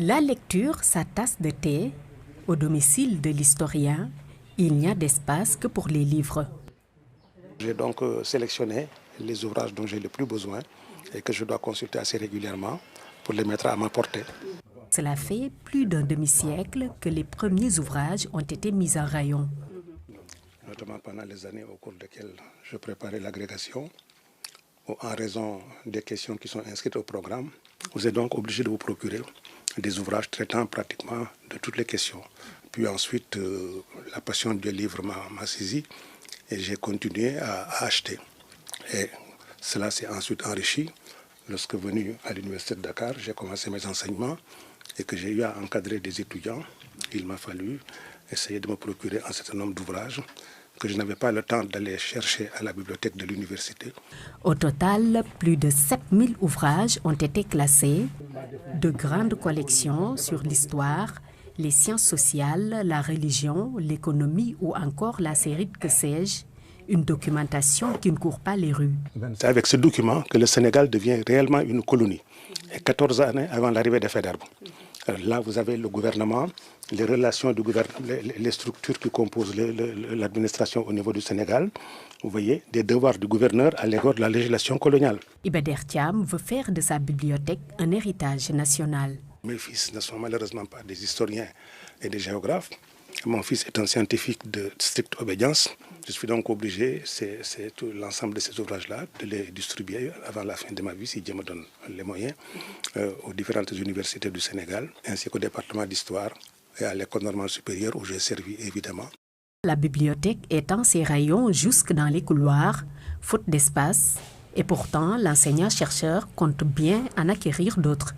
La lecture, sa tasse de thé, au domicile de l'historien, il n'y a d'espace que pour les livres. J'ai donc sélectionné les ouvrages dont j'ai le plus besoin et que je dois consulter assez régulièrement pour les mettre à ma portée. Cela fait plus d'un demi-siècle que les premiers ouvrages ont été mis en rayon. Notamment pendant les années au cours desquelles je préparais l'agrégation, en raison des questions qui sont inscrites au programme, vous êtes donc obligé de vous procurer des ouvrages traitant pratiquement de toutes les questions. Puis ensuite, la passion du livre m'a saisi et j'ai continué à acheter. Et cela s'est ensuite enrichi. Lorsque venu à l'université de Dakar, j'ai commencé mes enseignements et que j'ai eu à encadrer des étudiants. Il m'a fallu essayer de me procurer un certain nombre d'ouvrages que je n'avais pas le temps d'aller chercher à la bibliothèque de l'université. Au total, plus de 7000 ouvrages ont été classés, de grandes collections sur l'histoire, les sciences sociales, la religion, l'économie ou encore la série de que sais-je, une documentation qui ne court pas les rues. C'est avec ce document que le Sénégal devient réellement une colonie, et 14 années avant l'arrivée des Faidherbe. Là, vous avez le gouvernement, les relations du gouvernement, les structures qui composent l'administration au niveau du Sénégal. Vous voyez, des devoirs du gouverneur à l'égard de la législation coloniale. Iba Der Thiam veut faire de sa bibliothèque un héritage national. Mes fils ne sont malheureusement pas des historiens et des géographes. Mon fils est un scientifique de stricte obédience. Je suis donc obligé, c'est tout l'ensemble de ces ouvrages-là, de les distribuer avant la fin de ma vie, si Dieu me donne les moyens, aux différentes universités du Sénégal, ainsi qu'au département d'histoire et à l'école normale supérieure où j'ai servi évidemment. La bibliothèque étend ses rayons jusque dans les couloirs, faute d'espace, et pourtant l'enseignant-chercheur compte bien en acquérir d'autres.